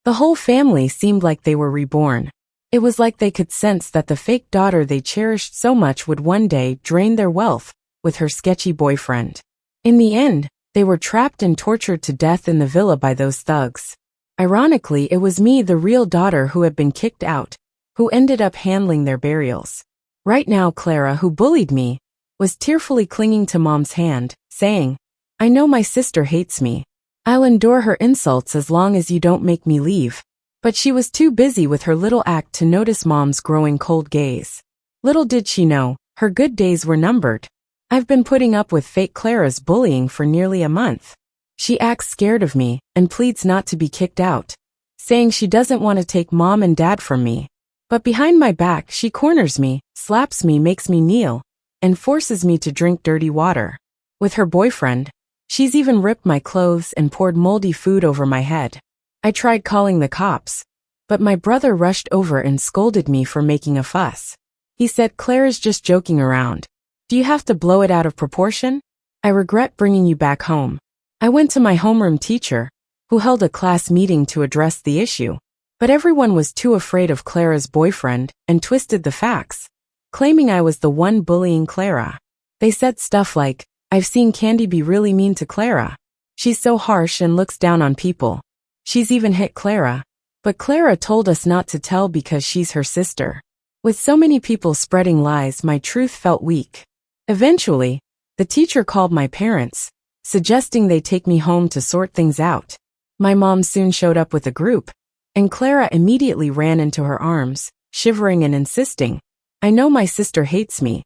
The whole family seemed like they were reborn. It was like they could sense that the fake daughter they cherished so much would one day drain their wealth with her sketchy boyfriend. In the end, they were trapped and tortured to death in the villa by those thugs. Ironically, it was me, the real daughter who had been kicked out, who ended up handling their burials. Right now, Clara, who bullied me, was tearfully clinging to Mom's hand, saying, "I know my sister hates me. I'll endure her insults as long as you don't make me leave." But she was too busy with her little act to notice Mom's growing cold gaze. Little did she know, her good days were numbered. I've been putting up with fake Clara's bullying for nearly a month. She acts scared of me and pleads not to be kicked out, saying she doesn't want to take Mom and Dad from me. But behind my back, she corners me, slaps me, makes me kneel, and forces me to drink dirty water. With her boyfriend, she's even ripped my clothes and poured moldy food over my head. I tried calling the cops, but my brother rushed over and scolded me for making a fuss. He said, "Clara's just joking around. Do you have to blow it out of proportion? I regret bringing you back home." I went to my homeroom teacher, who held a class meeting to address the issue. But everyone was too afraid of Clara's boyfriend and twisted the facts, claiming I was the one bullying Clara. They said stuff like, "I've seen Candy be really mean to Clara. She's so harsh and looks down on people. She's even hit Clara, but Clara told us not to tell because she's her sister." With so many people spreading lies, my truth felt weak. Eventually, the teacher called my parents, suggesting they take me home to sort things out. My mom soon showed up with a group, and Clara immediately ran into her arms, shivering and insisting, "I know my sister hates me,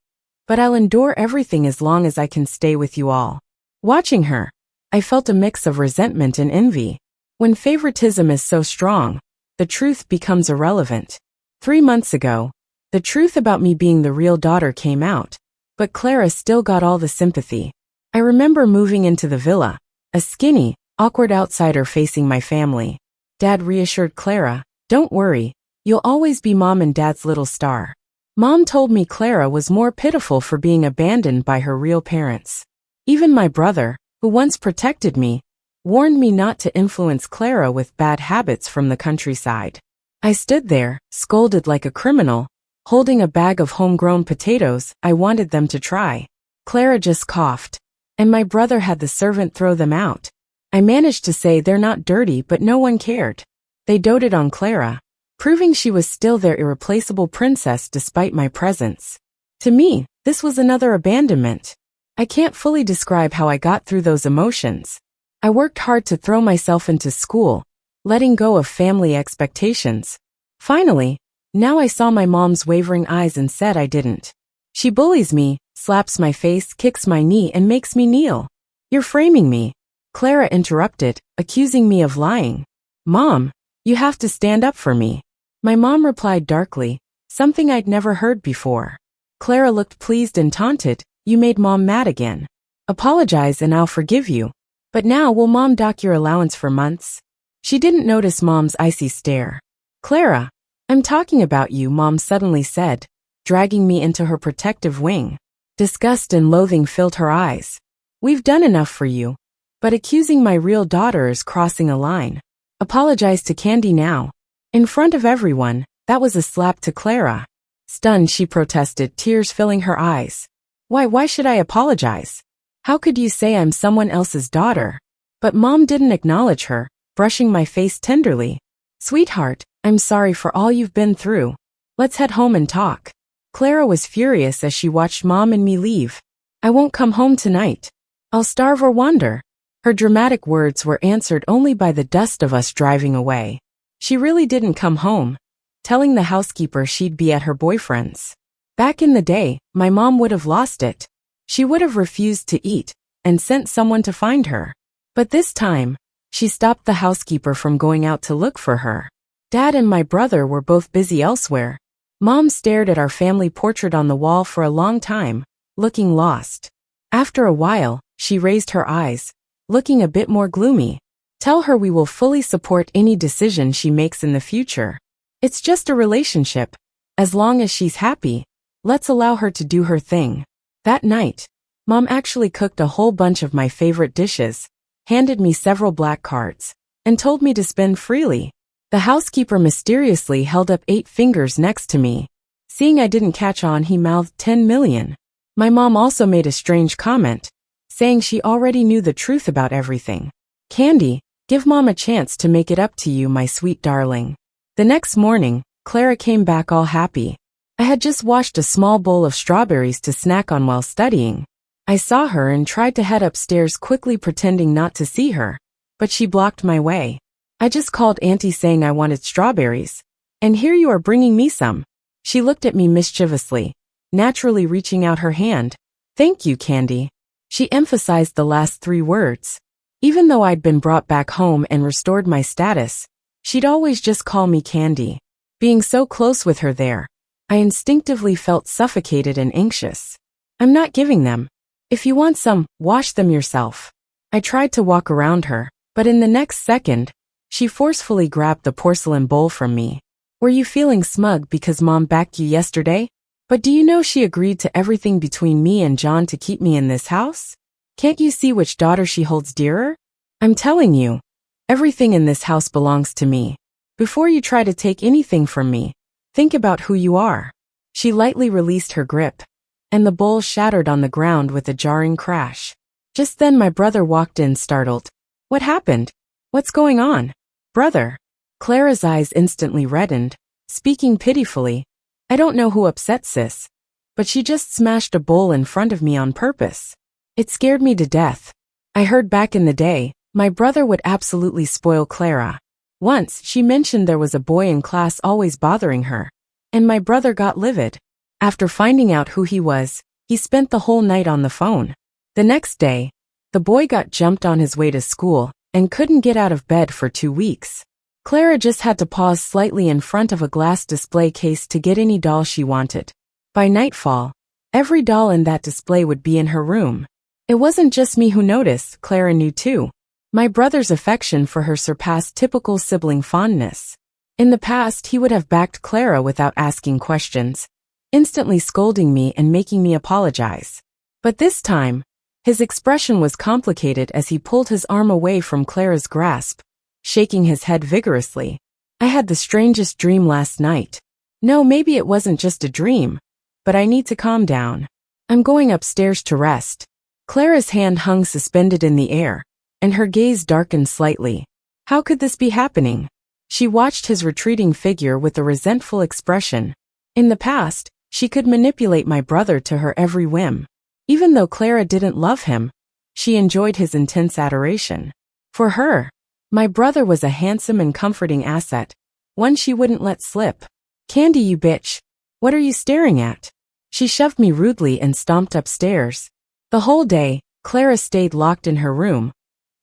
but I'll endure everything as long as I can stay with you all." Watching her, I felt a mix of resentment and envy. When favoritism is so strong, the truth becomes irrelevant. 3 months ago, the truth about me being the real daughter came out, but Clara still got all the sympathy. I remember moving into the villa, a skinny, awkward outsider facing my family. Dad reassured Clara, "Don't worry, you'll always be Mom and Dad's little star." Mom told me Clara was more pitiful for being abandoned by her real parents. Even my brother, who once protected me, warned me not to influence Clara with bad habits from the countryside. I stood there, scolded like a criminal, holding a bag of homegrown potatoes I wanted them to try. Clara just coughed, and my brother had the servant throw them out. I managed to say they're not dirty, but no one cared. They doted on Clara, proving she was still their irreplaceable princess despite my presence. To me, this was another abandonment. I can't fully describe how I got through those emotions. I worked hard to throw myself into school, letting go of family expectations. Finally, now I saw my mom's wavering eyes and said I didn't. She bullies me, slaps my face, kicks my knee, and makes me kneel. "You're framing me," Clara interrupted, accusing me of lying. "Mom, you have to stand up for me." My mom replied darkly, something I'd never heard before. Clara looked pleased and taunted, "You made Mom mad again. Apologize and I'll forgive you. But now will Mom dock your allowance for months?" She didn't notice Mom's icy stare. "Clara, I'm talking about you," Mom suddenly said, dragging me into her protective wing. Disgust and loathing filled her eyes. "We've done enough for you, but accusing my real daughter is crossing a line. Apologize to Candy now." In front of everyone, that was a slap to Clara. Stunned, she protested, tears filling her eyes. Why should I apologize? How could you say I'm someone else's daughter?" But Mom didn't acknowledge her, brushing my face tenderly. "Sweetheart, I'm sorry for all you've been through. Let's head home and talk." Clara was furious as she watched Mom and me leave. "I won't come home tonight. I'll starve or wander." Her dramatic words were answered only by the dust of us driving away. She really didn't come home, telling the housekeeper she'd be at her boyfriend's. Back in the day, my mom would have lost it. She would have refused to eat and sent someone to find her. But this time, she stopped the housekeeper from going out to look for her. Dad and my brother were both busy elsewhere. Mom stared at our family portrait on the wall for a long time, looking lost. After a while, she raised her eyes, looking a bit more gloomy. "Tell her we will fully support any decision she makes in the future. It's just a relationship. As long as she's happy, let's allow her to do her thing." That night, Mom actually cooked a whole bunch of my favorite dishes, handed me several black cards, and told me to spend freely. The housekeeper mysteriously held up 8 fingers next to me. Seeing I didn't catch on, he mouthed 10 million. My mom also made a strange comment, saying she already knew the truth about everything. Candy, give mom a chance to make it up to you, my sweet darling. The next morning, Clara came back all happy. I had just washed a small bowl of strawberries to snack on while studying. I saw her and tried to head upstairs quickly, pretending not to see her, but she blocked my way. I just called Auntie saying I wanted strawberries. And here you are bringing me some. She looked at me mischievously, naturally reaching out her hand. Thank you, Candy. She emphasized the last 3 words. Even though I'd been brought back home and restored my status, she'd always just call me Candy. Being so close with her there, I instinctively felt suffocated and anxious. I'm not giving them. If you want some, wash them yourself. I tried to walk around her, but in the next second, she forcefully grabbed the porcelain bowl from me. Were you feeling smug because mom backed you yesterday? But do you know she agreed to everything between me and John to keep me in this house? Can't you see which daughter she holds dearer? I'm telling you, everything in this house belongs to me. Before you try to take anything from me, think about who you are. She lightly released her grip, and the bowl shattered on the ground with a jarring crash. Just then my brother walked in, startled. What happened? What's going on? Brother. Clara's eyes instantly reddened, speaking pitifully. I don't know who upset sis, but she just smashed a bowl in front of me on purpose. It scared me to death. I heard back in the day, my brother would absolutely spoil Clara. Once, she mentioned there was a boy in class always bothering her, and my brother got livid. After finding out who he was, he spent the whole night on the phone. The next day, the boy got jumped on his way to school and couldn't get out of bed for 2 weeks. Clara just had to pause slightly in front of a glass display case to get any doll she wanted. By nightfall, every doll in that display would be in her room. It wasn't just me who noticed, Clara knew too. My brother's affection for her surpassed typical sibling fondness. In the past, he would have backed Clara without asking questions, instantly scolding me and making me apologize. But this time, his expression was complicated as he pulled his arm away from Clara's grasp, shaking his head vigorously. I had the strangest dream last night. No, maybe it wasn't just a dream, but I need to calm down. I'm going upstairs to rest. Clara's hand hung suspended in the air, and her gaze darkened slightly. How could this be happening? She watched his retreating figure with a resentful expression. In the past, she could manipulate my brother to her every whim. Even though Clara didn't love him, she enjoyed his intense adoration. For her, my brother was a handsome and comforting asset, one she wouldn't let slip. Candy, you bitch. What are you staring at? She shoved me rudely and stomped upstairs. The whole day, Clara stayed locked in her room,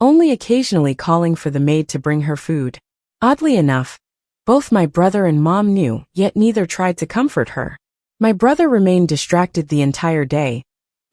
only occasionally calling for the maid to bring her food. Oddly enough, both my brother and mom knew, yet neither tried to comfort her. My brother remained distracted the entire day,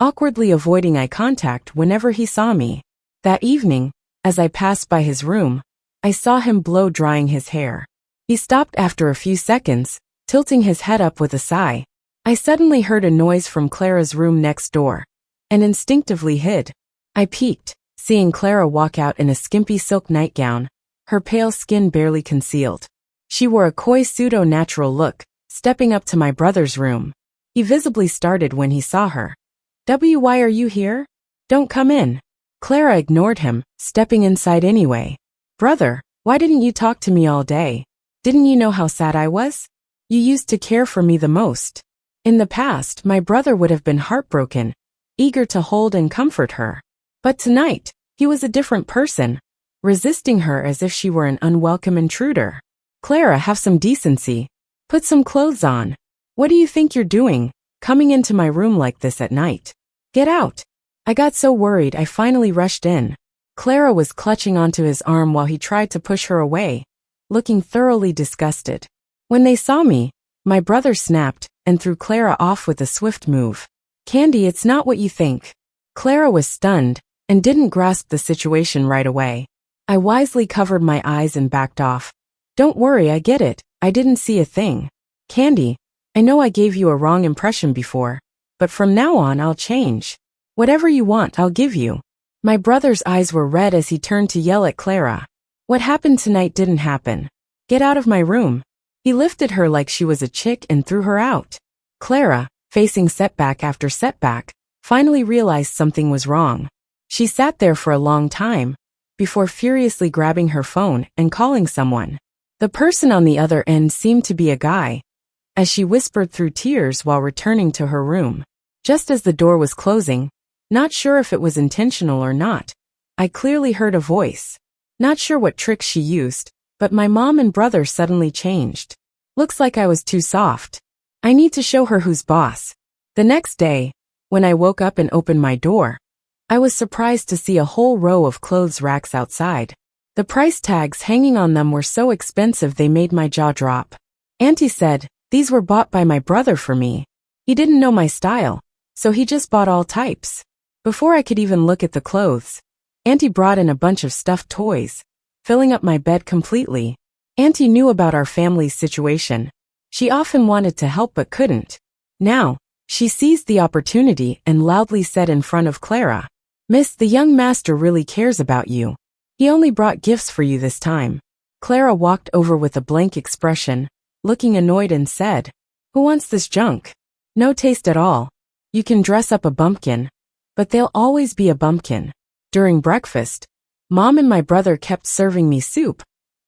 awkwardly avoiding eye contact whenever he saw me. That evening, as I passed by his room, I saw him blow drying his hair. He stopped after a few seconds, tilting his head up with a sigh. I suddenly heard a noise from Clara's room next door, and instinctively hid. I peeked, seeing Clara walk out in a skimpy silk nightgown, her pale skin barely concealed. She wore a coy pseudo-natural look, stepping up to my brother's room. He visibly started when he saw her. Why are you here? Don't come in. Clara ignored him, stepping inside anyway. Brother, why didn't you talk to me all day? Didn't you know how sad I was? You used to care for me the most. In the past, my brother would have been heartbroken, eager to hold and comfort her. But tonight, he was a different person, resisting her as if she were an unwelcome intruder. Clara, have some decency. Put some clothes on. What do you think you're doing, coming into my room like this at night? Get out. I got so worried I finally rushed in. Clara was clutching onto his arm while he tried to push her away, looking thoroughly disgusted. When they saw me, my brother snapped and threw Clara off with a swift move. Candy, it's not what you think. Clara was stunned and didn't grasp the situation right away. I wisely covered my eyes and backed off. Don't worry, I get it. I didn't see a thing. Candy, I know I gave you a wrong impression before, but from now on I'll change. Whatever you want, I'll give you. My brother's eyes were red as he turned to yell at Clara. What happened tonight didn't happen. Get out of my room. He lifted her like she was a chick and threw her out. Clara, facing setback after setback, finally realized something was wrong. She sat there for a long time, before furiously grabbing her phone and calling someone. The person on the other end seemed to be a guy, as she whispered through tears while returning to her room. Just as the door was closing, not sure if it was intentional or not, I clearly heard a voice. Not sure what tricks she used, but my mom and brother suddenly changed. Looks like I was too soft. I need to show her who's boss. The next day, when I woke up and opened my door, I was surprised to see a whole row of clothes racks outside. The price tags hanging on them were so expensive they made my jaw drop. Auntie said, these were bought by my brother for me. He didn't know my style, so he just bought all types. Before I could even look at the clothes, Auntie brought in a bunch of stuffed toys, filling up my bed completely. Auntie knew about our family's situation. She often wanted to help but couldn't. Now, she seized the opportunity and loudly said in front of Clara, Miss, the young master really cares about you. He only brought gifts for you this time. Clara walked over with a blank expression, looking annoyed and said, Who wants this junk? No taste at all. You can dress up a bumpkin, but they'll always be a bumpkin. During breakfast, Mom and my brother kept serving me soup.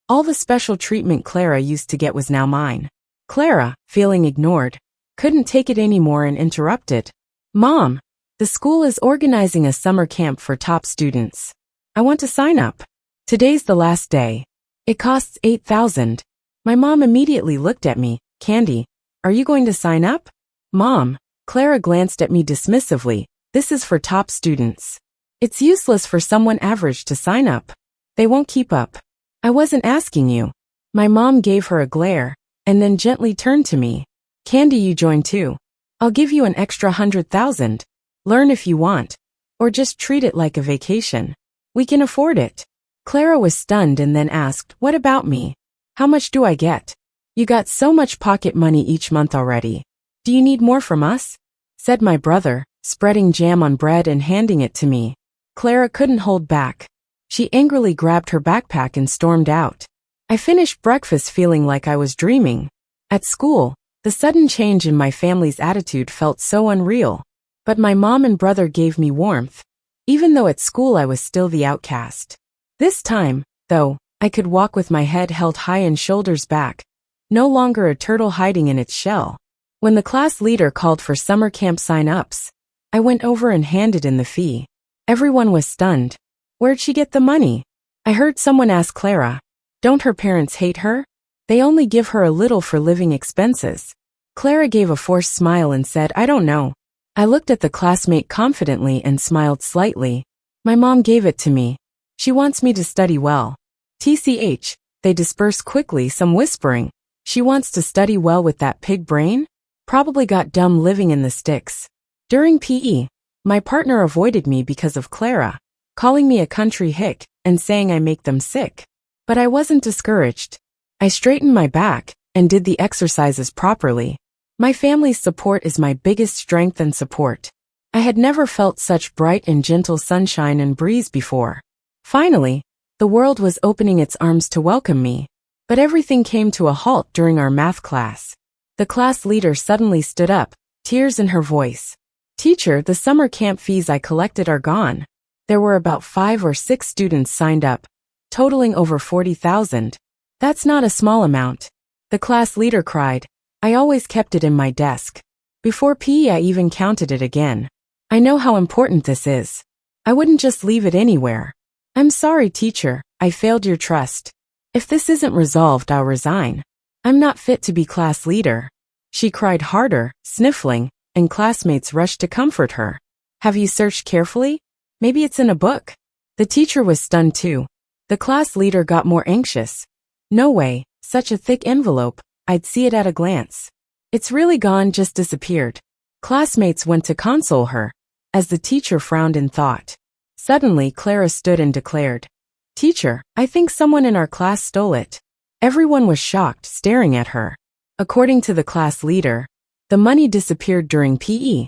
All the special treatment Clara used to get was now mine. Clara, feeling ignored, couldn't take it anymore and interrupted. Mom, the school is organizing a summer camp for top students. I want to sign up. Today's the last day. It costs $8,000. My mom immediately looked at me. Candy, are you going to sign up? Mom, Clara glanced at me dismissively. This is for top students. It's useless for someone average to sign up. They won't keep up. I wasn't asking you. My mom gave her a glare, and then gently turned to me. Candy, you join too. I'll give you an extra $100,000. Learn if you want, or just treat it like a vacation. We can afford it. Clara was stunned and then asked, What about me? How much do I get? You got so much pocket money each month already. Do you need more from us? Said my brother, spreading jam on bread and handing it to me. Clara couldn't hold back. She angrily grabbed her backpack and stormed out. I finished breakfast feeling like I was dreaming. At school, the sudden change in my family's attitude felt so unreal. But my mom and brother gave me warmth. Even though at school I was still the outcast. This time, though, I could walk with my head held high and shoulders back, no longer a turtle hiding in its shell. When the class leader called for summer camp sign-ups, I went over and handed in the fee. Everyone was stunned. Where'd she get the money? I heard someone ask Clara, Don't her parents hate her? They only give her a little for living expenses. Clara gave a forced smile and said, I don't know. I looked at the classmate confidently and smiled slightly. My mom gave it to me. She wants me to study well. TCH, they dispersed quickly, some whispering. She wants to study well with that pig brain? Probably got dumb living in the sticks. During PE, my partner avoided me because of Clara, calling me a country hick and saying I make them sick. But I wasn't discouraged. I straightened my back and did the exercises properly. My family's support is my biggest strength and support. I had never felt such bright and gentle sunshine and breeze before. Finally, the world was opening its arms to welcome me. But everything came to a halt during our math class. The class leader suddenly stood up, tears in her voice. Teacher, the summer camp fees I collected are gone. There were about 5 or 6 students signed up, totaling over $40,000. That's not a small amount. The class leader cried. I always kept it in my desk. Before PE I even counted it again. I know how important this is. I wouldn't just leave it anywhere. I'm sorry, teacher, I failed your trust. If this isn't resolved, I'll resign. I'm not fit to be class leader. She cried harder, sniffling, and classmates rushed to comfort her. Have you searched carefully? Maybe it's in a book. The teacher was stunned too. The class leader got more anxious. No way, such a thick envelope. I'd see it at a glance. It's really gone, just disappeared. Classmates went to console her, as the teacher frowned in thought. Suddenly, Clara stood and declared, Teacher, I think someone in our class stole it. Everyone was shocked, staring at her. According to the class leader, the money disappeared during PE,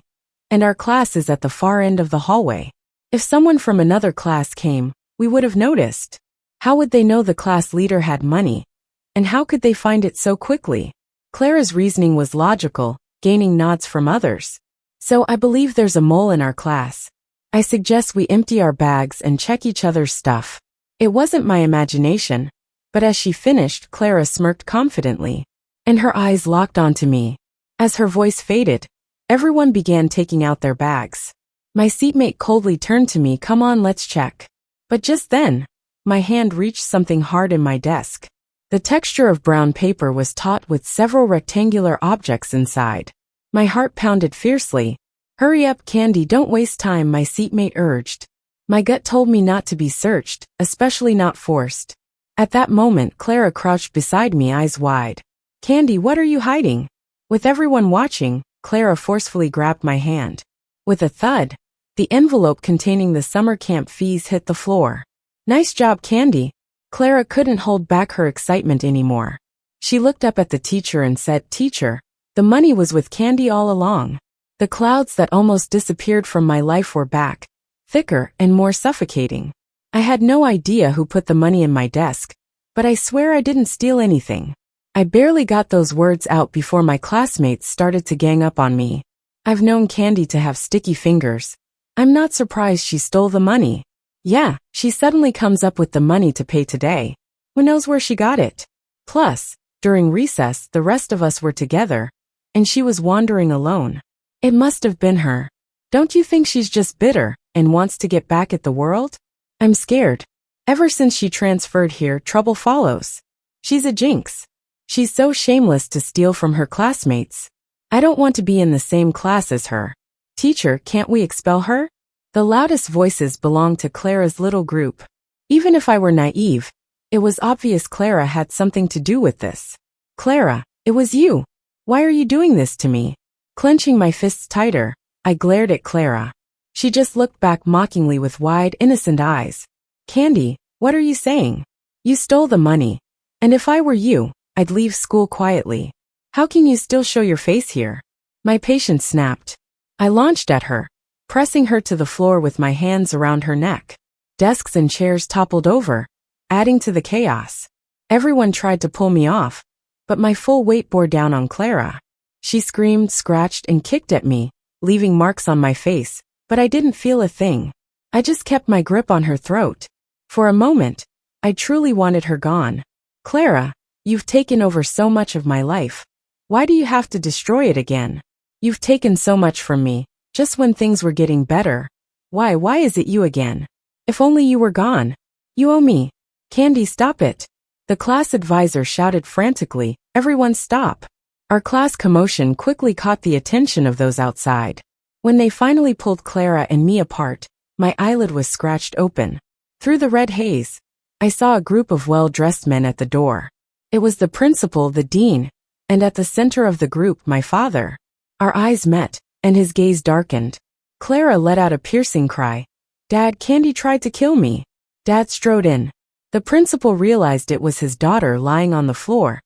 and our class is at the far end of the hallway. If someone from another class came, we would have noticed. How would they know the class leader had money? And how could they find it so quickly? Clara's reasoning was logical, gaining nods from others. So I believe there's a mole in our class. I suggest we empty our bags and check each other's stuff. It wasn't my imagination, but as she finished, Clara smirked confidently, and her eyes locked onto me. As her voice faded, everyone began taking out their bags. My seatmate coldly turned to me, "Come on, let's check." But just then, my hand reached something hard in my desk. The texture of brown paper was taut with several rectangular objects inside. My heart pounded fiercely. "Hurry up, Candy, don't waste time," my seatmate urged. My gut told me not to be searched, especially not forced. At that moment, Clara crouched beside me, eyes wide. "Candy, what are you hiding?" With everyone watching, Clara forcefully grabbed my hand. With a thud, the envelope containing the summer camp fees hit the floor. "Nice job, Candy." Clara couldn't hold back her excitement anymore. She looked up at the teacher and said, "Teacher, the money was with Candy all along." The clouds that almost disappeared from my life were back, thicker and more suffocating. I had no idea who put the money in my desk, but I swear I didn't steal anything. I barely got those words out before my classmates started to gang up on me. I've known Candy to have sticky fingers. I'm not surprised she stole the money. Yeah, she suddenly comes up with the money to pay today. Who knows where she got it? Plus, during recess, the rest of us were together, and she was wandering alone. It must have been her. Don't you think she's just bitter and wants to get back at the world? I'm scared. Ever since she transferred here, trouble follows. She's a jinx. She's so shameless to steal from her classmates. I don't want to be in the same class as her. Teacher, can't we expel her? The loudest voices belonged to Clara's little group. Even if I were naive, it was obvious Clara had something to do with this. "Clara, it was you. Why are you doing this to me?" Clenching my fists tighter, I glared at Clara. She just looked back mockingly with wide, innocent eyes. "Candy, what are you saying? You stole the money. And if I were you, I'd leave school quietly. How can you still show your face here?" My patience snapped. I launched at her, pressing her to the floor with my hands around her neck. Desks and chairs toppled over, adding to the chaos. Everyone tried to pull me off, but my full weight bore down on Clara. She screamed, scratched, and kicked at me, leaving marks on my face, but I didn't feel a thing. I just kept my grip on her throat. For a moment, I truly wanted her gone. "Clara, you've taken over so much of my life. Why do you have to destroy it again? You've taken so much from me, just when things were getting better. Why is it you again? If only you were gone. You owe me. Candy, stop it." The class advisor shouted frantically, "Everyone stop." Our class commotion quickly caught the attention of those outside. When they finally pulled Clara and me apart, my eyelid was scratched open. Through the red haze, I saw a group of well-dressed men at the door. It was the principal, the dean, and at the center of the group, my father. Our eyes met, and his gaze darkened. Clara let out a piercing cry. "Dad, Candy tried to kill me." Dad strode in. The principal realized it was his daughter lying on the floor,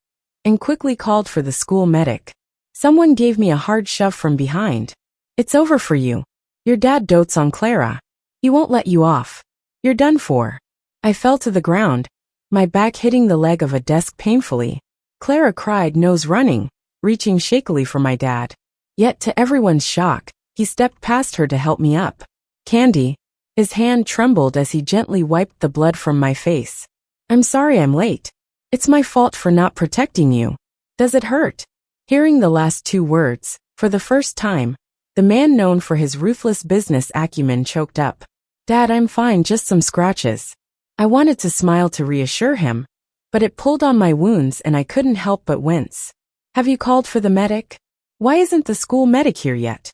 and quickly called for the school medic. Someone gave me a hard shove from behind. "It's over for you. Your dad dotes on Clara. He won't let you off. You're done for." I fell to the ground, my back hitting the leg of a desk painfully. Clara cried, nose running, reaching shakily for my dad. Yet to everyone's shock, he stepped past her to help me up. "Candy." His hand trembled as he gently wiped the blood from my face. "I'm sorry I'm late. It's my fault for not protecting you. Does it hurt?" Hearing the last two words, for the first time, the man known for his ruthless business acumen choked up. "Dad, I'm fine, just some scratches." I wanted to smile to reassure him, but it pulled on my wounds and I couldn't help but wince. "Have you called for the medic? Why isn't the school medic here yet?"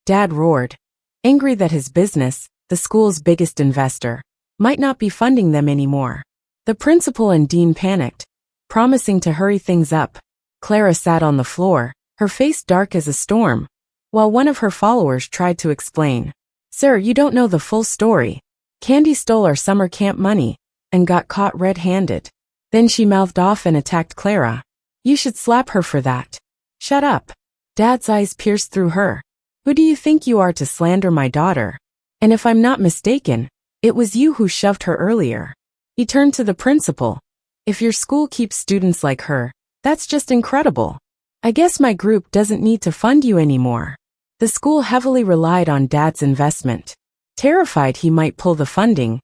Dad roared, angry that his business, the school's biggest investor, might not be funding them anymore. The principal and dean panicked, promising to hurry things up. Clara sat on the floor, her face dark as a storm, while one of her followers tried to explain. "Sir, you don't know the full story. Candy stole our summer camp money and got caught red-handed." Then she mouthed off and attacked Clara. "You should slap her for that." "Shut up." Dad's eyes pierced through her. "Who do you think you are to slander my daughter? And if I'm not mistaken, it was you who shoved her earlier." He turned to the principal. If your school keeps students like her, that's just incredible. I guess my group doesn't need to fund you anymore. The school heavily relied on Dad's investment. Terrified he might pull the funding,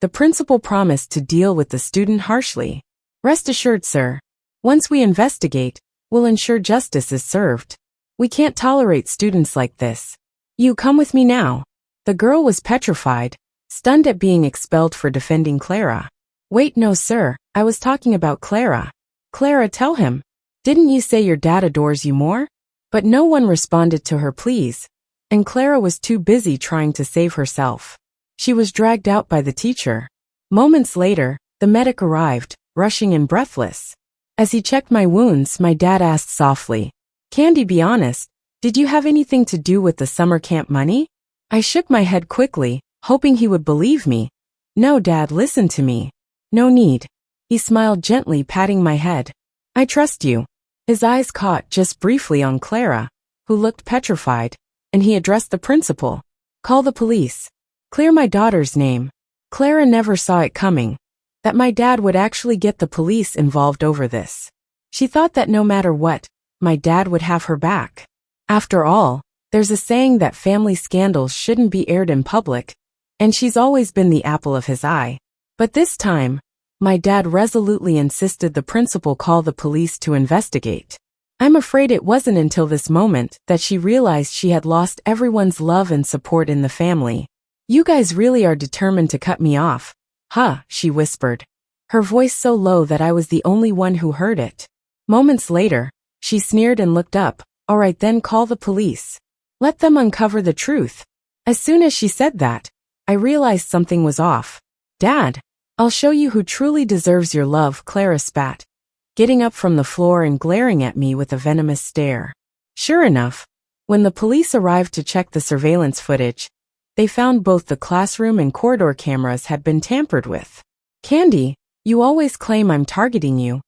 the principal promised to deal with the student harshly. Rest assured, sir. Once we investigate, we'll ensure justice is served. We can't tolerate students like this. You come with me now. The girl was petrified, stunned at being expelled for defending Clara. Wait, no, sir. I was talking about Clara. Clara, tell him. Didn't you say your dad adores you more? But no one responded to her pleas, and Clara was too busy trying to save herself. She was dragged out by the teacher. Moments later, the medic arrived, rushing and breathless. As he checked my wounds, my dad asked softly, "Candy, be honest, did you have anything to do with the summer camp money?" I shook my head quickly, hoping he would believe me. "No, Dad, listen to me. No need." He smiled gently, patting my head. "I trust you." His eyes caught just briefly on Clara, who looked petrified, and he addressed the principal. "Call the police. Clear my daughter's name." Clara never saw it coming, that my dad would actually get the police involved over this. She thought that no matter what, my dad would have her back. After all, there's a saying that family scandals shouldn't be aired in public, and she's always been the apple of his eye. But this time, my dad resolutely insisted the principal call the police to investigate. I'm afraid it wasn't until this moment that she realized she had lost everyone's love and support in the family. "You guys really are determined to cut me off, huh?" she whispered, her voice so low that I was the only one who heard it. Moments later, she sneered and looked up. "All right then, call the police. Let them uncover the truth." As soon as she said that, I realized something was off. "Dad, I'll show you who truly deserves your love," Clara spat, getting up from the floor and glaring at me with a venomous stare. Sure enough, when the police arrived to check the surveillance footage, they found both the classroom and corridor cameras had been tampered with. "Candy, you always claim I'm targeting you,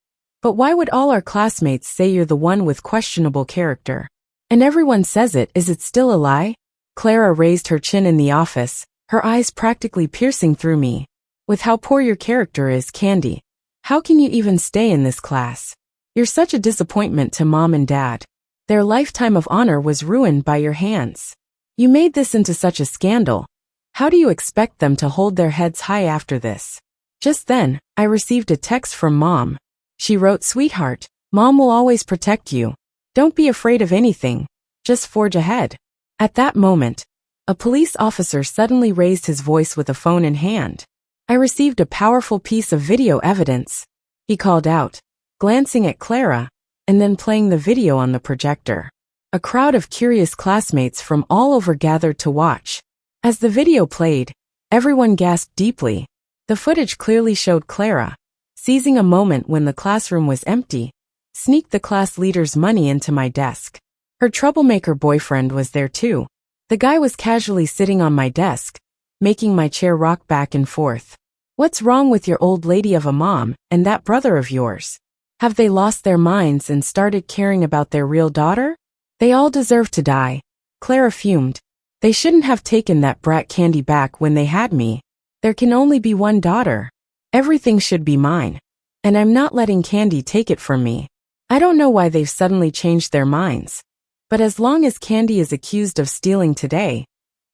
but why would all our classmates say you're the one with questionable character? And everyone says it, is it still a lie?" Clara raised her chin in the office, her eyes practically piercing through me. "With how poor your character is, Candy, how can you even stay in this class? You're such a disappointment to Mom and Dad. Their lifetime of honor was ruined by your hands. You made this into such a scandal. How do you expect them to hold their heads high after this?" Just then, I received a text from Mom. She wrote, "Sweetheart, Mom will always protect you. Don't be afraid of anything. Just forge ahead." At that moment, a police officer suddenly raised his voice with a phone in hand. I received a powerful piece of video evidence. He called out, glancing at Clara, and then playing the video on the projector. A crowd of curious classmates from all over gathered to watch. As the video played, everyone gasped deeply. The footage clearly showed Clara, seizing a moment when the classroom was empty, sneaked the class leader's money into my desk. Her troublemaker boyfriend was there too. The guy was casually sitting on my desk, making my chair rock back and forth. "What's wrong with your old lady of a mom and that brother of yours? Have they lost their minds and started caring about their real daughter? They all deserve to die." Clara fumed. "They shouldn't have taken that brat Candy back when they had me. There can only be one daughter. Everything should be mine. And I'm not letting Candy take it from me. I don't know why they've suddenly changed their minds. But as long as Candy is accused of stealing today,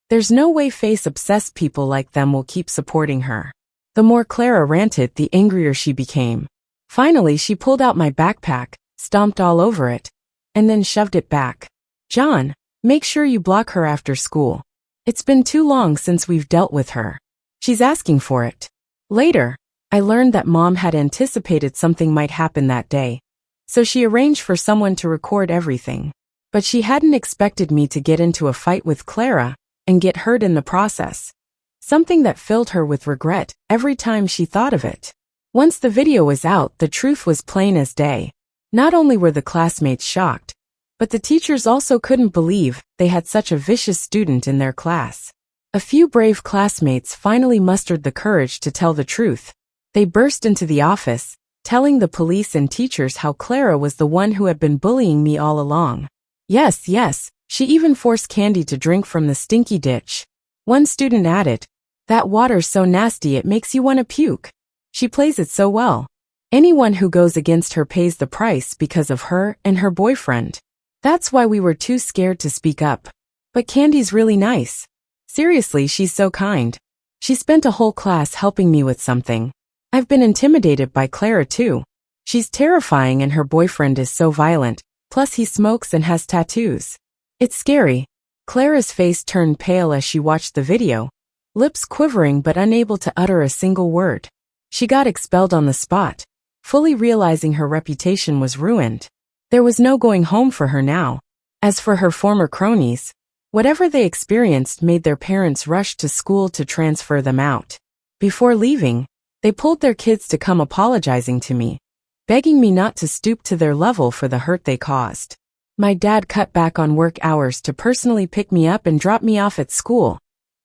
there's no way face-obsessed people like them will keep supporting her." The more Clara ranted, the angrier she became. Finally, she pulled out my backpack, stomped all over it, and then shoved it back. "John, make sure you block her after school. It's been too long since we've dealt with her. She's asking for it." Later, I learned that Mom had anticipated something might happen that day, so she arranged for someone to record everything. But she hadn't expected me to get into a fight with Clara and get hurt in the process. Something that filled her with regret every time she thought of it. Once the video was out, the truth was plain as day. Not only were the classmates shocked, but the teachers also couldn't believe they had such a vicious student in their class. A few brave classmates finally mustered the courage to tell the truth. They burst into the office, telling the police and teachers how Clara was the one who had been bullying me all along. Yes, she even forced Candy to drink from the stinky ditch. One student added, "That water's so nasty it makes you want to puke. She plays it so well." Anyone who goes against her pays the price because of her and her boyfriend. That's why we were too scared to speak up. But Candy's really nice. Seriously, she's so kind. She spent a whole class helping me with something. I've been intimidated by Clara too. She's terrifying and her boyfriend is so violent, plus he smokes and has tattoos. It's scary. Clara's face turned pale as she watched the video, lips quivering but unable to utter a single word. She got expelled on the spot, fully realizing her reputation was ruined. There was no going home for her now. As for her former cronies, whatever they experienced made their parents rush to school to transfer them out. Before leaving, they pulled their kids to come apologizing to me, begging me not to stoop to their level for the hurt they caused. My dad cut back on work hours to personally pick me up and drop me off at school,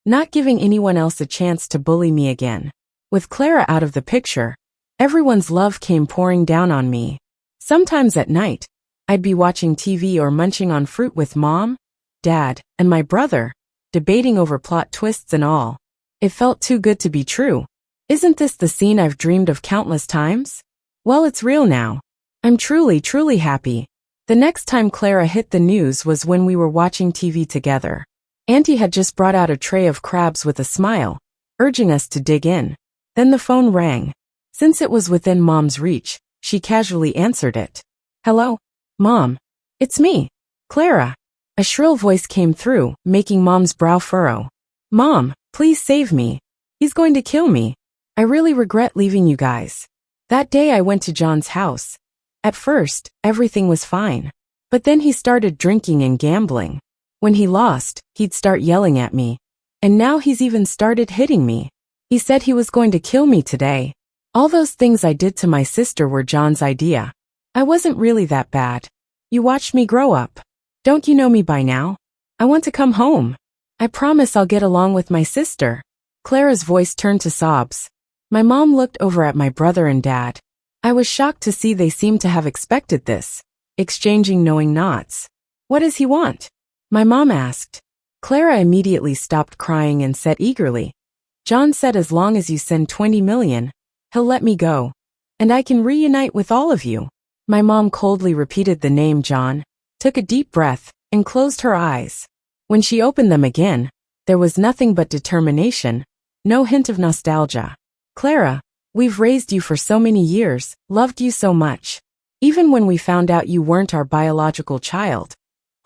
not giving anyone else a chance to bully me again. With Clara out of the picture, everyone's love came pouring down on me. Sometimes at night, I'd be watching TV or munching on fruit with Mom, Dad, and my brother, debating over plot twists and all. It felt too good to be true. Isn't this the scene I've dreamed of countless times? Well, it's real now. I'm truly, truly happy. The next time Clara hit the news was when we were watching TV together. Auntie had just brought out a tray of crabs with a smile, urging us to dig in. Then the phone rang. Since it was within Mom's reach, she casually answered it. Hello? Mom. It's me, Clara. A shrill voice came through, making Mom's brow furrow. Mom, please save me. He's going to kill me. I really regret leaving you guys. That day I went to John's house. At first, everything was fine. But then he started drinking and gambling. When he lost, he'd start yelling at me. And now he's even started hitting me. He said he was going to kill me today. All those things I did to my sister were John's idea. I wasn't really that bad. You watched me grow up. Don't you know me by now? I want to come home. I promise I'll get along with my sister. Clara's voice turned to sobs. My mom looked over at my brother and dad. I was shocked to see they seemed to have expected this, exchanging knowing nods. What does he want? My mom asked. Clara immediately stopped crying and said eagerly, John said as long as you send 20 million, he'll let me go. And I can reunite with all of you. My mom coldly repeated the name John, took a deep breath, and closed her eyes. When she opened them again, there was nothing but determination, no hint of nostalgia. Clara, we've raised you for so many years, loved you so much. Even when we found out you weren't our biological child,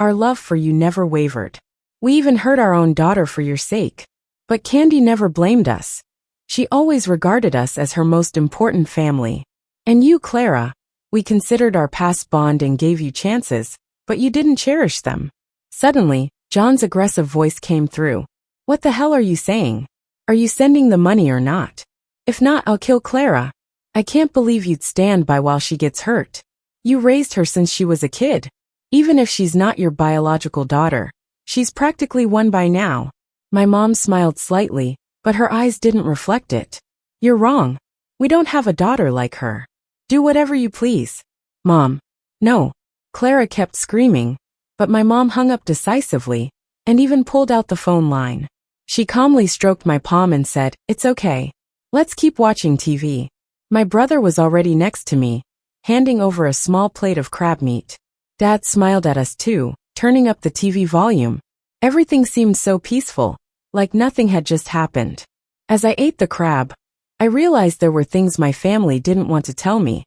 our love for you never wavered. We even hurt our own daughter for your sake. But Candy never blamed us. She always regarded us as her most important family. And you, Clara, we considered our past bond and gave you chances, but you didn't cherish them. Suddenly, John's aggressive voice came through. What the hell are you saying? Are you sending the money or not? If not, I'll kill Clara. I can't believe you'd stand by while she gets hurt. You raised her since she was a kid. Even if she's not your biological daughter, she's practically one by now. My mom smiled slightly, but her eyes didn't reflect it. You're wrong. We don't have a daughter like her. Do whatever you please. Mom. No. Clara kept screaming, but my mom hung up decisively, and even pulled out the phone line. She calmly stroked my palm and said, It's okay. Let's keep watching TV. My brother was already next to me, handing over a small plate of crab meat. Dad smiled at us too, turning up the TV volume. Everything seemed so peaceful, like nothing had just happened. As I ate the crab, I realized there were things my family didn't want to tell me,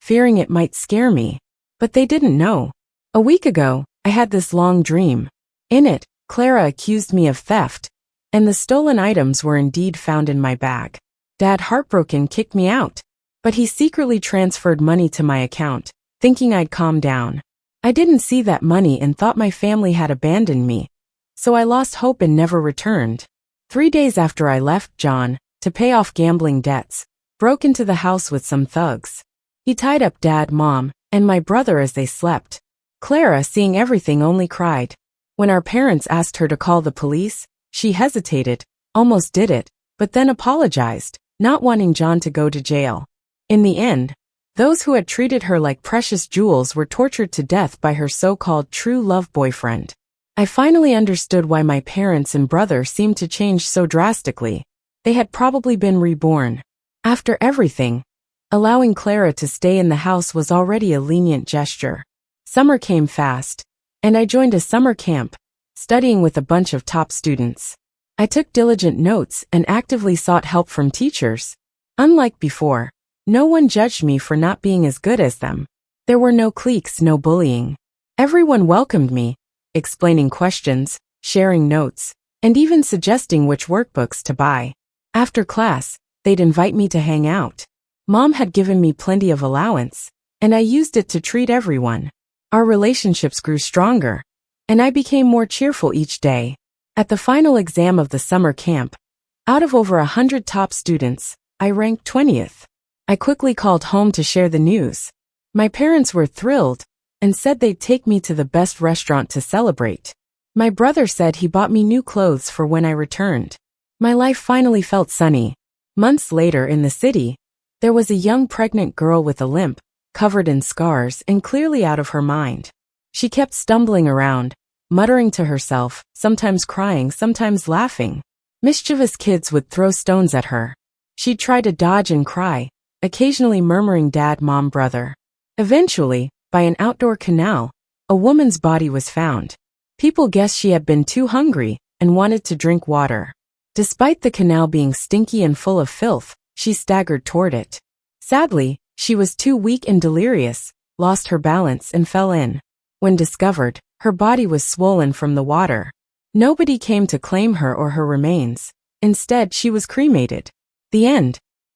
fearing it might scare me. But they didn't know. A week ago, I had this long dream. In it, Clara accused me of theft, and the stolen items were indeed found in my bag. Dad, heartbroken, kicked me out, but he secretly transferred money to my account, thinking I'd calm down. I didn't see that money and thought my family had abandoned me, so I lost hope and never returned. 3 days after I left, John, to pay off gambling debts, broke into the house with some thugs. He tied up Dad, Mom, and my brother as they slept. Clara, seeing everything, only cried. When our parents asked her to call the police, she hesitated, almost did it, but then apologized, not wanting John to go to jail. In the end, those who had treated her like precious jewels were tortured to death by her so-called true love boyfriend. I finally understood why my parents and brother seemed to change so drastically. They had probably been reborn. After everything, Allowing Clara to stay in the house was already a lenient gesture. Summer came fast, and I joined a summer camp, studying with a bunch of top students. I took diligent notes and actively sought help from teachers. Unlike before, no one judged me for not being as good as them. There were no cliques, no bullying. Everyone welcomed me, explaining questions, sharing notes, and even suggesting which workbooks to buy. After class, they'd invite me to hang out. Mom had given me plenty of allowance, and I used it to treat everyone. Our relationships grew stronger, and I became more cheerful each day. At the final exam of the summer camp, out of over 100 top students, I ranked 20th. I quickly called home to share the news. My parents were thrilled and said they'd take me to the best restaurant to celebrate. My brother said he bought me new clothes for when I returned. My life finally felt sunny. Months later in the city, there was a young pregnant girl with a limp, covered in scars and clearly out of her mind. She kept stumbling around, muttering to herself, sometimes crying, sometimes laughing. Mischievous kids would throw stones at her. She'd try to dodge and cry, occasionally murmuring dad, mom, brother. Eventually, by an outdoor canal, a woman's body was found. People guessed she had been too hungry and wanted to drink water. Despite the canal being stinky and full of filth, she staggered toward it. Sadly, she was too weak and delirious, lost her balance and fell in. When discovered, her body was swollen from the water. Nobody came to claim her or her remains. Instead, she was cremated. The end.